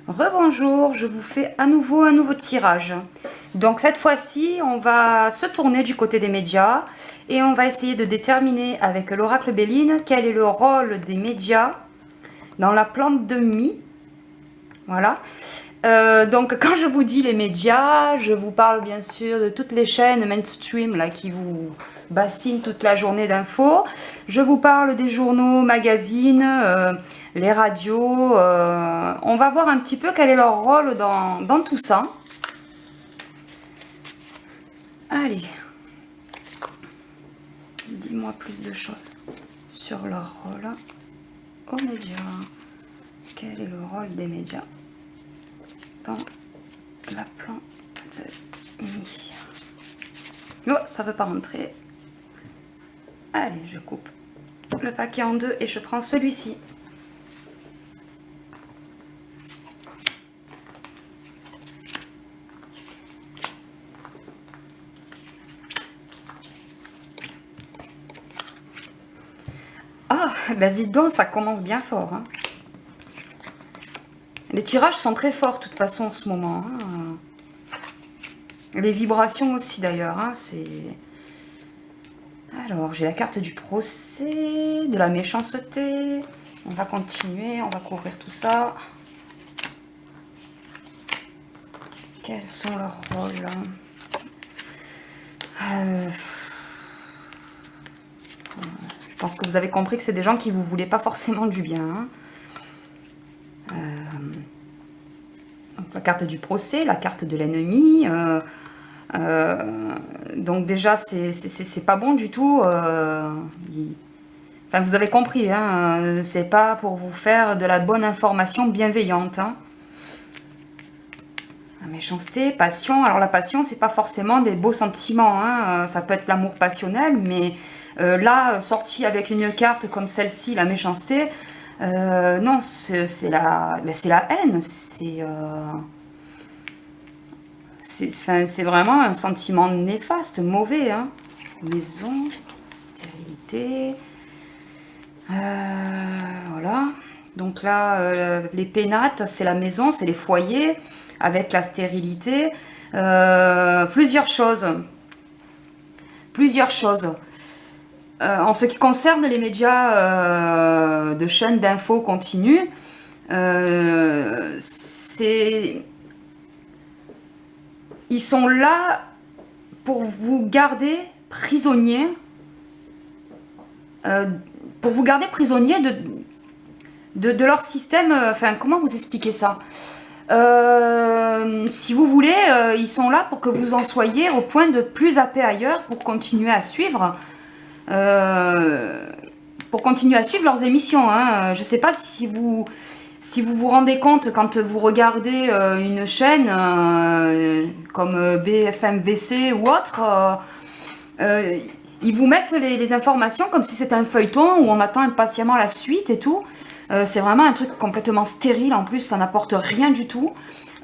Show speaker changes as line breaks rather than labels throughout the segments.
Rebonjour, je vous fais à nouveau un nouveau tirage. Donc cette fois-ci, on va se tourner du côté des médias et on va essayer de déterminer avec l'oracle Béline quel est le rôle des médias dans la plante de mie. Voilà. Donc quand je vous dis les médias, je vous parle bien sûr de toutes les chaînes mainstream là, qui vous bassinent toute la journée d'infos. Je vous parle des journaux, magazines, les radios. On va voir un petit peu quel est leur rôle dans tout ça. Allez, dis-moi plus de choses sur leur rôle aux médias. Quel est le rôle des médias dans la plante de mie? Oh, ça veut pas rentrer. Allez, je coupe le paquet en deux et je prends celui-ci. Ah, ben dis donc, ça commence bien fort. Hein. Les tirages sont très forts de toute façon en ce moment. Hein. Les vibrations aussi d'ailleurs. Hein, c'est... Alors, j'ai la carte du procès, de la méchanceté. On va continuer, on va couvrir tout ça. Quels sont leurs rôles? Je pense que vous avez compris que c'est des gens qui vous voulaient pas forcément du bien. Hein. Donc, la carte du procès, la carte de l'ennemi. Donc déjà, c'est pas bon du tout. Enfin, vous avez compris, hein, c'est pas pour vous faire de la bonne information bienveillante. Hein. La méchanceté, passion. Alors la passion, c'est pas forcément des beaux sentiments. Hein. Ça peut être l'amour passionnel, mais là, sorti avec une carte comme celle-ci, la méchanceté, non, c'est la haine. C'est vraiment un sentiment néfaste, mauvais. Hein. Maison, stérilité. Voilà. Donc là, les pénates, c'est la maison, c'est les foyers, avec la stérilité. Plusieurs choses. En ce qui concerne les médias de chaînes d'infos continues, ils sont là pour vous garder prisonnier, de leur système. Enfin, comment vous expliquer ça? Si vous voulez, ils sont là pour que vous en soyez au point de plus zapper ailleurs pour continuer à suivre. Leurs émissions. Hein. Je ne sais pas si vous vous rendez compte quand vous regardez une chaîne comme BFM VC ou autre, ils vous mettent les informations comme si c'était un feuilleton où on attend impatiemment la suite et tout. C'est vraiment un truc complètement stérile, en plus ça n'apporte rien du tout.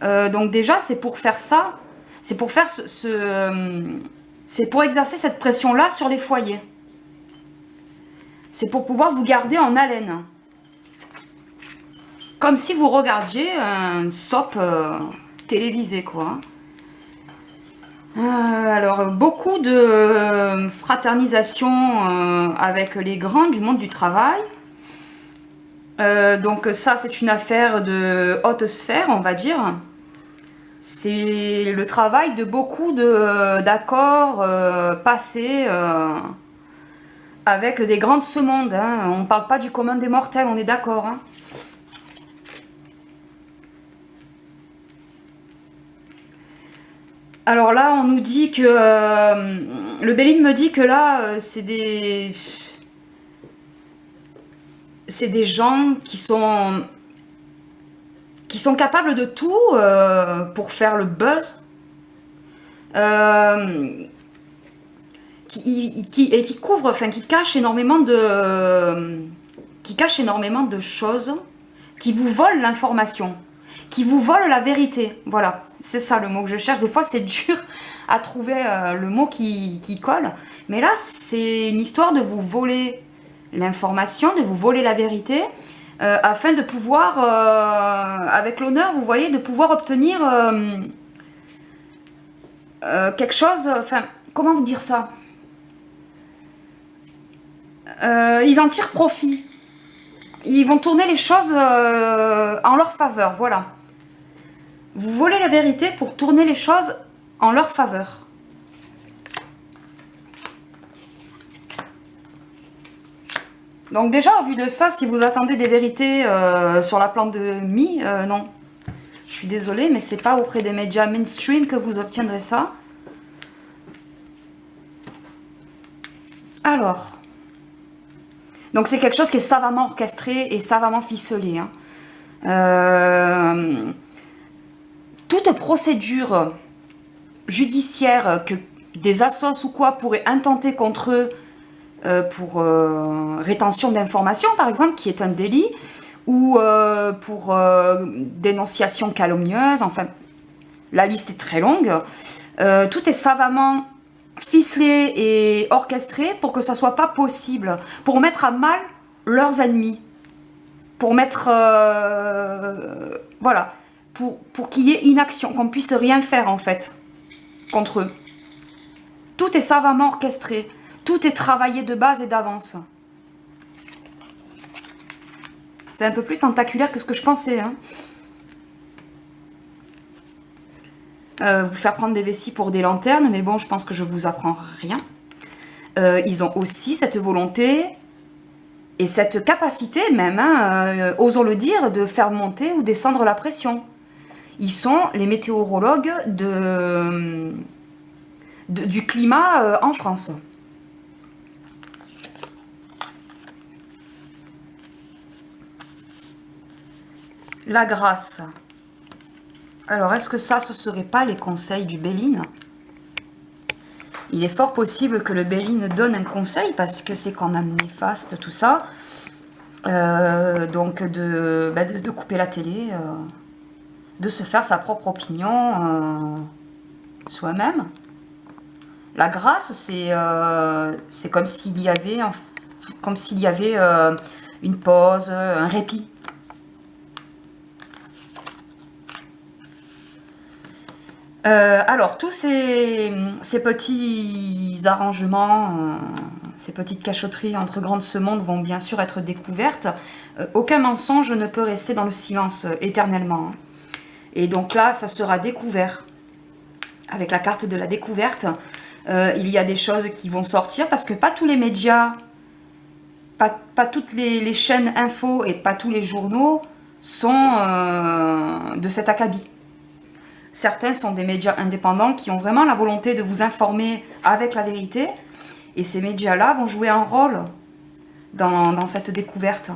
Donc déjà c'est pour faire ça, c'est pour faire c'est pour exercer cette pression-là sur les foyers. C'est pour pouvoir vous garder en haleine. Comme si vous regardiez un soap télévisé, quoi. Alors, beaucoup de fraternisation avec les grands du monde du travail. Donc ça, c'est une affaire de haute sphère, on va dire. C'est le travail de beaucoup d'accords passés avec des grands de ce monde. Hein. On ne parle pas du commun des mortels, on est d'accord. Hein. Alors là, on nous dit que... le Béline me dit que là, c'est des gens qui sont capables de tout pour faire le buzz. Qui couvrent, enfin qui cachent énormément de choses, qui vous volent l'information, qui vous volent la vérité. Voilà, c'est ça le mot que je cherche. Des fois, c'est dur à trouver le mot qui colle. Mais là, c'est une histoire de vous voler l'information, de vous voler la vérité, afin de pouvoir avec l'honneur, vous voyez, de pouvoir obtenir quelque chose, enfin, comment vous dire ça? Ils en tirent profit. Ils vont tourner les choses en leur faveur, voilà. Vous volez la vérité pour tourner les choses en leur faveur. Donc déjà, au vu de ça, si vous attendez des vérités sur la plante de mie, non. Je suis désolée, mais c'est pas auprès des médias mainstream que vous obtiendrez ça. Alors, donc c'est quelque chose qui est savamment orchestré et savamment ficelé. Hein. Toute procédure judiciaire que des assos ou quoi pourraient intenter contre eux pour rétention d'informations, par exemple, qui est un délit, ou pour dénonciation calomnieuse, enfin, la liste est très longue. Tout est savamment ficelé et orchestré pour que ça soit pas possible, pour mettre à mal leurs ennemis, pour mettre, voilà, pour qu'il y ait inaction, qu'on puisse rien faire en fait contre eux. Tout est savamment orchestré, tout est travaillé de base et d'avance. C'est un peu plus tentaculaire que ce que je pensais. Hein. Vous faire prendre des vessies pour des lanternes, mais bon, je pense que je vous apprends rien. Ils ont aussi cette volonté et cette capacité même, hein, osons le dire, de faire monter ou descendre la pression. Ils sont les météorologues du climat en France. La grâce. Alors, est-ce que ça, ce serait pas les conseils du Béline? Il est fort possible que le Béline donne un conseil, parce que c'est quand même néfaste tout ça. Donc, de couper la télé, de se faire sa propre opinion soi-même. La grâce, c'est comme s'il y avait, une pause, un répit. Alors, tous ces petits arrangements, ces petites cachotteries entre grands de ce monde vont bien sûr être découvertes. Aucun mensonge ne peut rester dans le silence éternellement. Et donc là, ça sera découvert. Avec la carte de la découverte, il y a des choses qui vont sortir parce que pas tous les médias, pas toutes les chaînes info et pas tous les journaux sont de cet acabit. Certains sont des médias indépendants qui ont vraiment la volonté de vous informer avec la vérité. Et ces médias-là vont jouer un rôle dans cette découverte.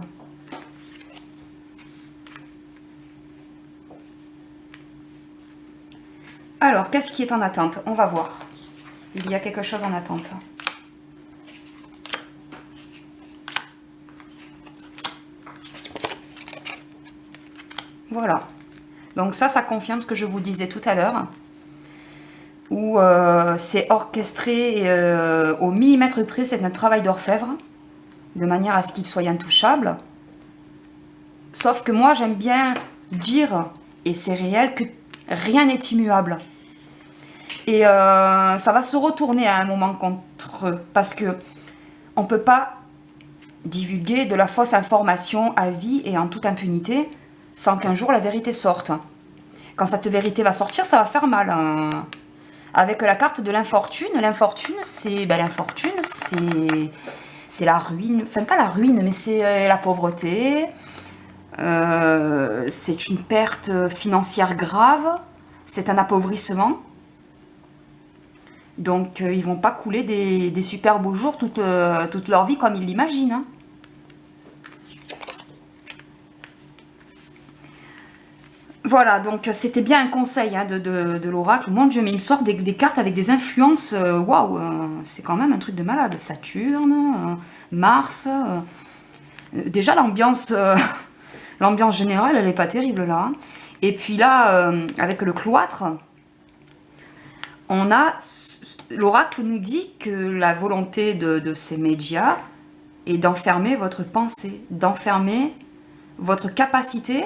Alors, qu'est-ce qui est en attente? On va voir. Il y a quelque chose en attente. Voilà. Donc ça confirme ce que je vous disais tout à l'heure, où c'est orchestré au millimètre près, c'est un travail d'orfèvre, de manière à ce qu'il soit intouchable. Sauf que moi, j'aime bien dire, et c'est réel, que rien n'est immuable. Et ça va se retourner à un moment contre eux, parce que on ne peut pas divulguer de la fausse information à vie et en toute impunité, sans qu'un jour la vérité sorte. Quand cette vérité va sortir, ça va faire mal. Hein. Avec la carte de l'infortune, c'est la ruine. Enfin, pas la ruine, mais c'est la pauvreté. C'est une perte financière grave. C'est un appauvrissement. Donc, ils vont pas couler des super beaux jours toute leur vie comme ils l'imaginent. Hein. Voilà, donc c'était bien un conseil hein, de l'oracle. Mon Dieu, mais il me sort des cartes avec des influences. Waouh, c'est quand même un truc de malade. Saturne, Mars. Déjà, l'ambiance générale, elle n'est pas terrible là. Hein. Et puis là, avec le cloître, l'oracle nous dit que la volonté de ces médias est d'enfermer votre pensée, d'enfermer votre capacité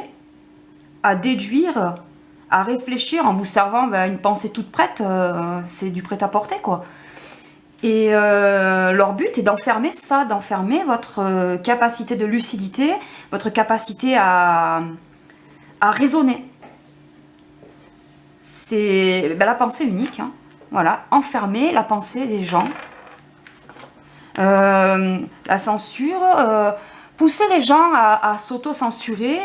à déduire, à réfléchir en vous servant une pensée toute prête. C'est du prêt-à-porter, quoi. Et leur but est d'enfermer ça, d'enfermer votre capacité de lucidité, votre capacité à raisonner. C'est la pensée unique, hein. Voilà, enfermer la pensée des gens. La censure, pousser les gens à s'auto-censurer.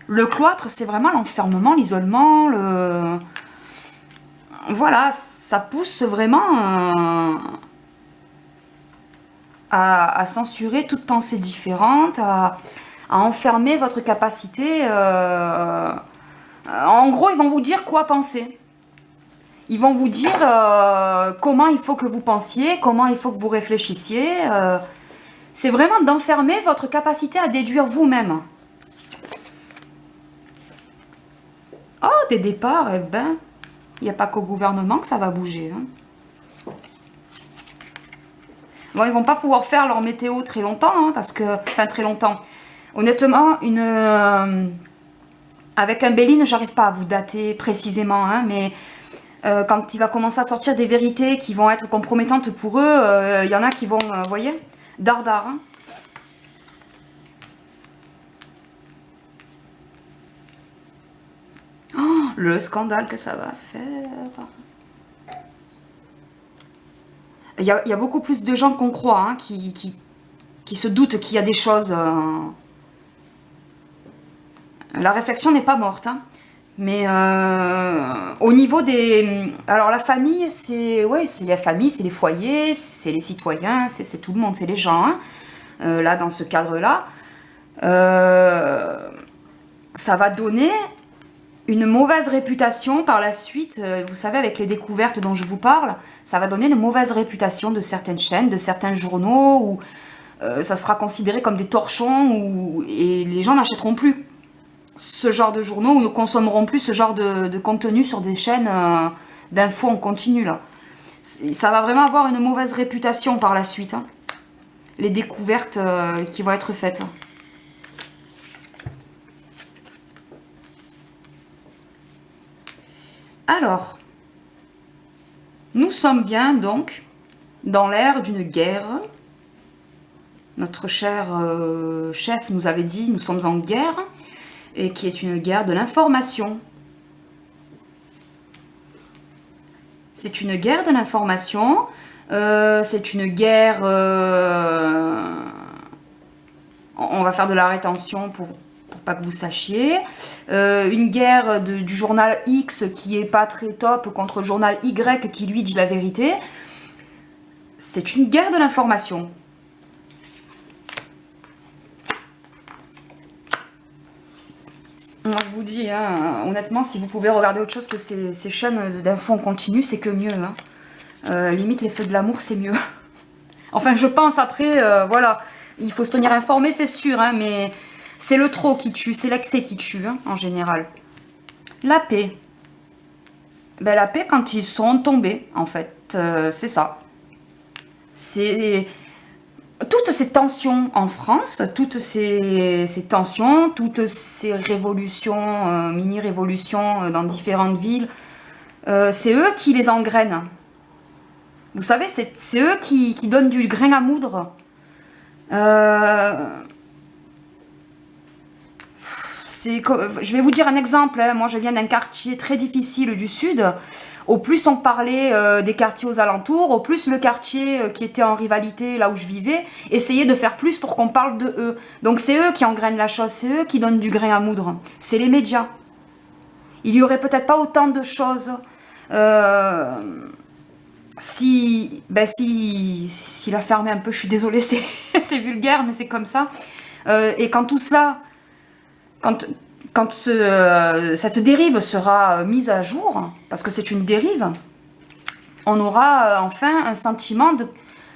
Le cloître, c'est vraiment l'enfermement, l'isolement, Voilà, ça pousse vraiment à censurer toute pensée différente, à enfermer votre capacité. En gros, ils vont vous dire quoi penser. Ils vont vous dire comment il faut que vous pensiez, comment il faut que vous réfléchissiez. C'est vraiment d'enfermer votre capacité à déduire vous-même. Oh, des départs, eh ben, il n'y a pas qu'au gouvernement que ça va bouger. Hein. Bon, ils vont pas pouvoir faire leur météo très longtemps, hein, parce que... Enfin, très longtemps. Honnêtement, avec un Béline, j'arrive pas à vous dater précisément, hein, mais quand il va commencer à sortir des vérités qui vont être compromettantes pour eux, il y en a qui vont, vous voyez, dardard. Hein. Oh, le scandale que ça va faire. Il y a beaucoup plus de gens qu'on croit, hein, qui se doutent qu'il y a des choses... La réflexion n'est pas morte, hein. Mais au niveau des... Alors la famille, c'est la famille, c'est les foyers, c'est les citoyens, c'est tout le monde, c'est les gens. Hein. Là, dans ce cadre-là, ça va donner une mauvaise réputation par la suite. Vous savez, avec les découvertes dont je vous parle, ça va donner une mauvaise réputation de certaines chaînes, de certains journaux, où ça sera considéré comme des torchons, et les gens n'achèteront plus ce genre de journaux ou ne consommeront plus ce genre de contenu sur des chaînes d'infos en continu. Là. Ça va vraiment avoir une mauvaise réputation par la suite. Hein. Les découvertes qui vont être faites. Alors, nous sommes bien donc dans l'ère d'une guerre. Notre cher chef nous avait dit, nous sommes en guerre. Et qui est une guerre de l'information. C'est une guerre de l'information, c'est une guerre... on va faire de la rétention pour pas que vous sachiez. Une guerre du journal X qui est pas très top contre le journal Y qui lui dit la vérité. C'est une guerre de l'information. Moi, je vous dis, hein, honnêtement, si vous pouvez regarder autre chose que ces chaînes d'infos en continu, c'est que mieux. Hein. Limite, les feux de l'amour, c'est mieux. Enfin, je pense, après, voilà, il faut se tenir informé, c'est sûr, hein, mais c'est le trop qui tue, c'est l'excès qui tue, hein, en général. La paix. Ben, la paix quand ils sont tombés, en fait, c'est ça. C'est... Toutes ces tensions en France, toutes ces tensions, toutes ces révolutions, mini-révolutions dans différentes villes, c'est eux qui les engrainent. Vous savez, c'est eux qui donnent du grain à moudre. Je vais vous dire un exemple. Hein. Moi, je viens d'un quartier très difficile du Sud. Au plus on parlait des quartiers aux alentours, au plus le quartier qui était en rivalité, là où je vivais, essayait de faire plus pour qu'on parle de eux. Donc c'est eux qui engrainent la chose, c'est eux qui donnent du grain à moudre. C'est les médias. Il y aurait peut-être pas autant de choses si la fermait un peu, je suis désolée, c'est vulgaire, mais c'est comme ça. Et quand tout cela... Quand cette dérive sera mise à jour, parce que c'est une dérive, on aura enfin un sentiment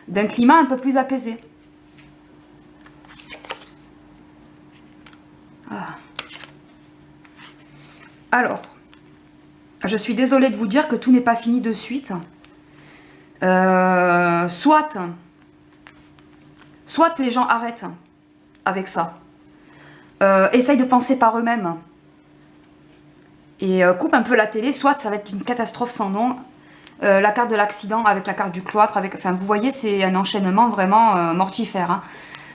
d'un climat un peu plus apaisé. Ah. Alors, je suis désolée de vous dire que tout n'est pas fini de suite. Soit les gens arrêtent avec ça. Essayent de penser par eux-mêmes. et coupe un peu la télé, soit ça va être une catastrophe sans nom. La carte de l'accident avec la carte du cloître, enfin vous voyez, c'est un enchaînement vraiment mortifère. Hein.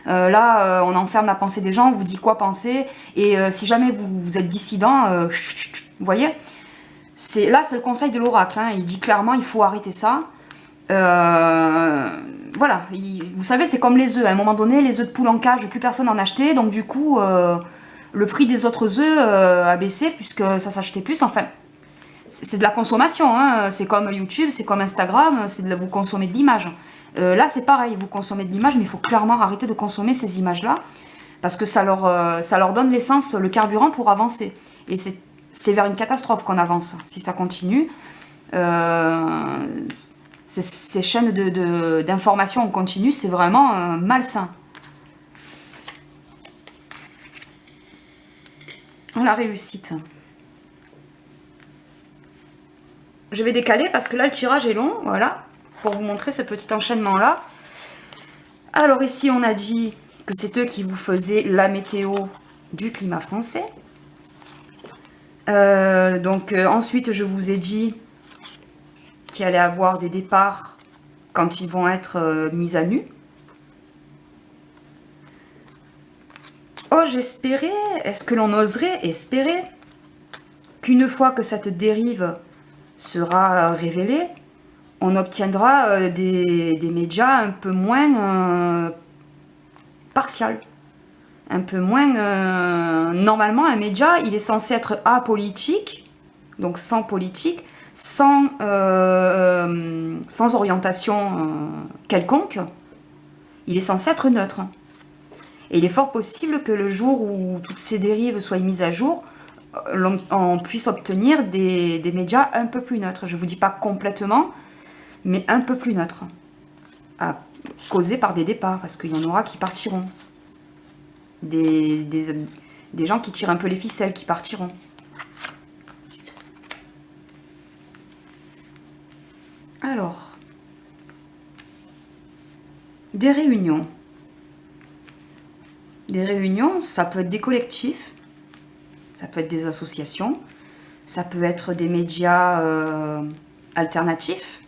Là, on enferme la pensée des gens, on vous dit quoi penser, et si jamais vous êtes dissident, vous voyez, là c'est le conseil de l'oracle, hein, il dit clairement il faut arrêter ça. Voilà, vous savez, c'est comme les œufs, à un moment donné, les œufs de poule en cage, plus personne en achetait, donc du coup, le prix des autres œufs a baissé, puisque ça s'achetait plus, enfin, c'est de la consommation, hein. C'est comme YouTube, c'est comme Instagram, vous consommez de l'image. Là, c'est pareil, vous consommez de l'image, mais il faut clairement arrêter de consommer ces images-là, parce que ça leur donne l'essence, le carburant pour avancer. Et c'est vers une catastrophe qu'on avance, si ça continue. Ces chaînes d'information en continu, c'est vraiment malsain. La réussite. Je vais décaler parce que là, le tirage est long, voilà, pour vous montrer ce petit enchaînement-là. Alors ici, on a dit que c'est eux qui vous faisaient la météo du climat français. Ensuite, je vous ai dit qu'il allait avoir des départs quand ils vont être mis à nu. Oh, j'espérais, est-ce que l'on oserait espérer qu'une fois que cette dérive sera révélée, on obtiendra des médias un peu moins partials. Un peu moins... normalement, un média, il est censé être apolitique, donc sans politique, sans orientation quelconque. Il est censé être neutre. Et il est fort possible que le jour où toutes ces dérives soient mises à jour, on puisse obtenir des médias un peu plus neutres. Je ne vous dis pas complètement, mais un peu plus neutres. Causés par des départs, parce qu'il y en aura qui partiront. Des gens qui tirent un peu les ficelles, qui partiront. Alors, des réunions. Des réunions, ça peut être des collectifs, ça peut être des associations, ça peut être des médias alternatifs,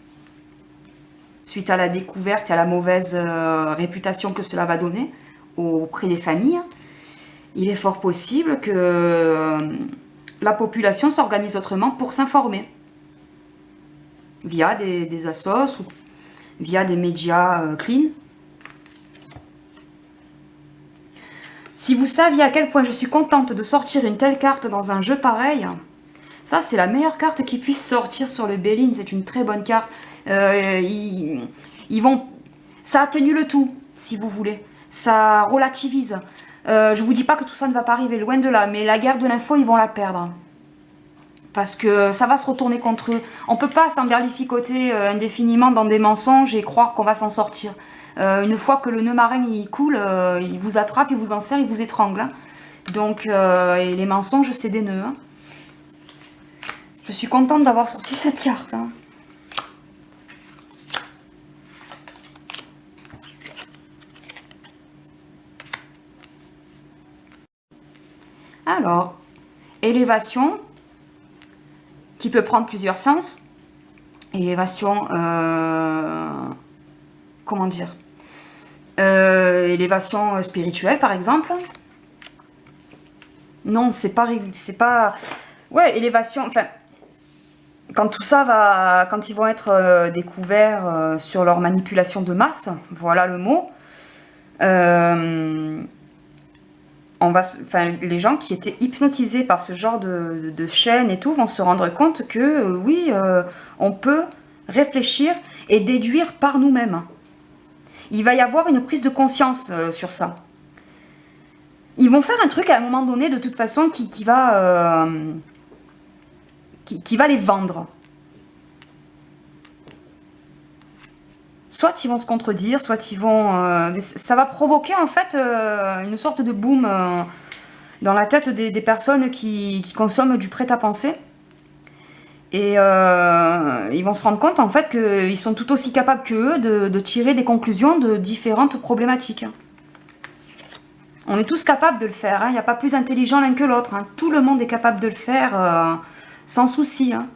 suite à la découverte et à la mauvaise réputation que cela va donner auprès des familles. Il est fort possible que la population s'organise autrement pour s'informer, via des assos ou via des médias clean. Si vous saviez à quel point je suis contente de sortir une telle carte dans un jeu pareil, ça c'est la meilleure carte qui puisse sortir sur le Béline, c'est une très bonne carte. Ça atténue le tout, si vous voulez. Ça relativise. Je vous dis pas que tout ça ne va pas arriver, loin de là, mais la guerre de l'info, ils vont la perdre. Parce que ça va se retourner contre eux. On peut pas s'emberlificoter indéfiniment dans des mensonges et croire qu'on va s'en sortir. Une fois que le nœud marin il coule, il vous attrape, il vous enserre, il vous étrangle. Hein. Donc, et les mensonges, c'est des nœuds. Hein. Je suis contente d'avoir sorti cette carte. Hein. Alors, élévation, qui peut prendre plusieurs sens. Élévation, comment dire, élévation spirituelle par exemple. Non, c'est pas, ouais, élévation, enfin, quand tout ça va, quand ils vont être découverts sur leur manipulation de masse, voilà le mot, les gens qui étaient hypnotisés par ce genre de chaîne et tout vont se rendre compte que oui, on peut réfléchir et déduire par nous-mêmes. Il va y avoir une prise de conscience sur ça. Ils vont faire un truc à un moment donné, de toute façon, qui va les vendre. Soit ils vont se contredire, soit ils vont... ça va provoquer en fait une sorte de boom dans la tête des personnes qui consomment du prêt-à-penser. Et ils vont se rendre compte en fait qu'ils sont tout aussi capables qu'eux de tirer des conclusions de différentes problématiques. On est tous capables de le faire, hein. Il n'y a pas plus intelligent l'un que l'autre. Hein. Tout le monde est capable de le faire sans souci. Hein.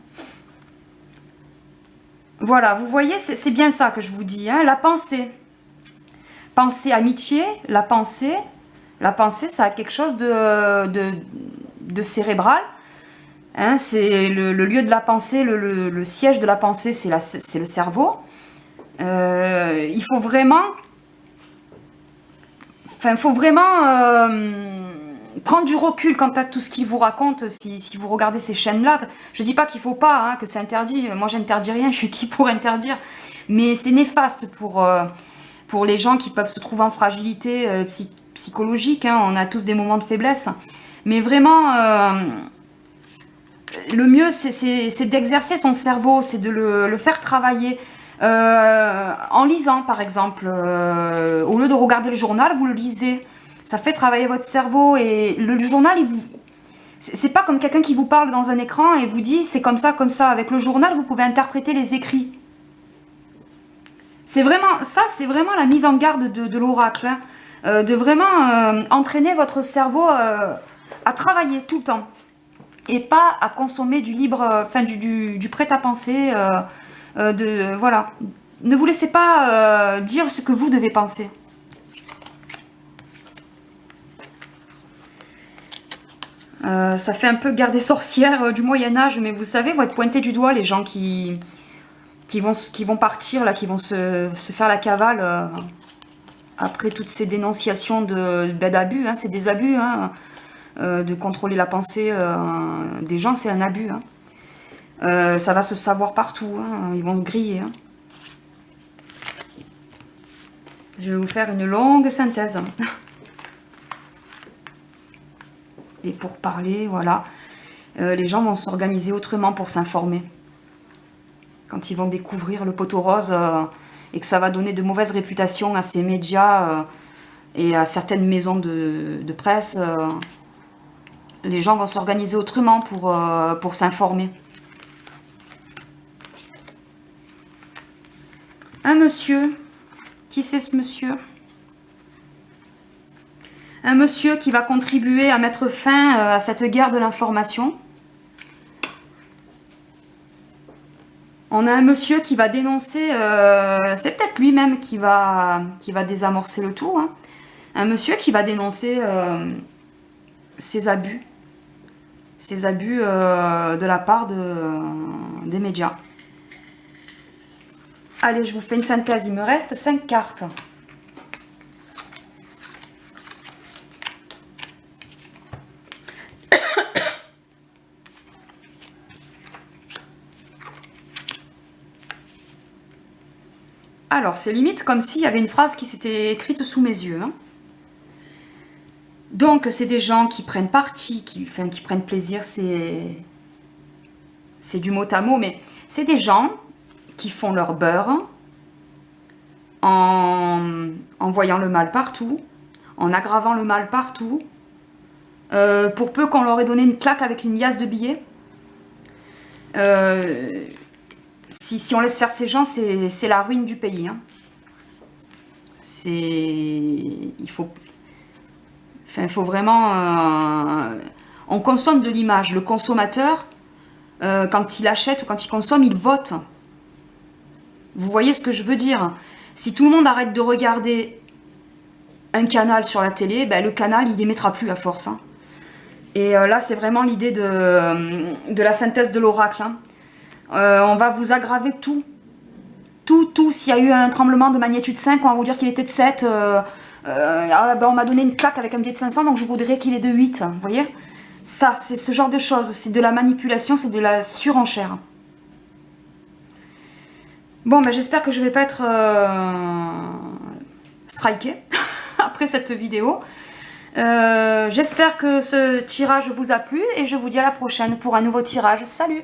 Voilà, vous voyez, c'est bien ça que je vous dis. Hein, la pensée. Pensée, amitié, la pensée, ça a quelque chose de cérébral. Hein, c'est le lieu de la pensée, le siège de la pensée, c'est le cerveau. Il faut vraiment... Enfin, il faut vraiment prendre du recul quant à tout ce qu'ils vous racontent si vous regardez ces chaînes-là. Je dis pas qu'il faut pas, hein, que c'est interdit. Moi, j'interdis rien, je suis qui pour interdire. Mais c'est néfaste pour les gens qui peuvent se trouver en fragilité psychologique. Hein. On a tous des moments de faiblesse. Mais vraiment, le mieux, c'est d'exercer son cerveau, c'est de le faire travailler. En lisant par exemple, au lieu de regarder le journal, vous le lisez, ça fait travailler votre cerveau. Et le journal, c'est pas comme quelqu'un qui vous parle dans un écran et vous dit c'est comme ça, comme ça. Avec le journal, vous pouvez interpréter les écrits. C'est vraiment ça, c'est vraiment la mise en garde de l'oracle, hein, de vraiment entraîner votre cerveau à travailler tout le temps et pas à consommer du libre, enfin du prêt-à-penser. Voilà. Ne vous laissez pas dire ce que vous devez penser. Ça fait un peu garde des sorcières du Moyen-Âge, mais vous savez, vont être pointés du doigt les gens qui vont partir, là, qui vont se faire la cavale après toutes ces dénonciations d'abus. Hein, c'est des abus, hein, de contrôler la pensée des gens, c'est un abus. Hein. Ça va se savoir partout, hein. Ils vont se griller. Hein. Je vais vous faire une longue synthèse. Et pour parler, voilà. Les gens vont s'organiser autrement pour s'informer. Quand ils vont découvrir le poteau rose et que ça va donner de mauvaises réputations à ces médias et à certaines maisons de presse, les gens vont s'organiser autrement pour s'informer. Un monsieur, qui c'est ce monsieur? Un monsieur qui va contribuer à mettre fin à cette guerre de l'information. On a un monsieur qui va dénoncer, c'est peut-être lui-même qui va désamorcer le tout. Hein. Un monsieur qui va dénoncer ces abus de la part des médias. Allez, je vous fais une synthèse. Il me reste 5 cartes. Alors, c'est limite comme s'il y avait une phrase qui s'était écrite sous mes yeux. Hein. Donc, c'est des gens qui prennent parti, qui prennent plaisir. C'est du mot à mot, mais c'est des gens qui font leur beurre en voyant le mal partout, en aggravant le mal partout, pour peu qu'on leur ait donné une claque avec une liasse de billets. Si on laisse faire ces gens, c'est la ruine du pays. Hein. Il faut vraiment... on consomme de l'image. Le consommateur, quand il achète ou quand il consomme, il vote. Vous voyez ce que je veux dire? Si tout le monde arrête de regarder un canal sur la télé, ben le canal, il émettra plus à force. Hein. Et là, c'est vraiment l'idée de la synthèse de l'oracle. Hein. On va vous aggraver tout. Tout. S'il y a eu un tremblement de magnitude 5, on va vous dire qu'il était de 7. Ben on m'a donné une claque avec un billet de 500, donc je voudrais qu'il est de 8. Vous voyez? Ça, c'est ce genre de choses. C'est de la manipulation, c'est de la surenchère. Bon, ben j'espère que je ne vais pas être strikée après cette vidéo. J'espère que ce tirage vous a plu et je vous dis à la prochaine pour un nouveau tirage. Salut!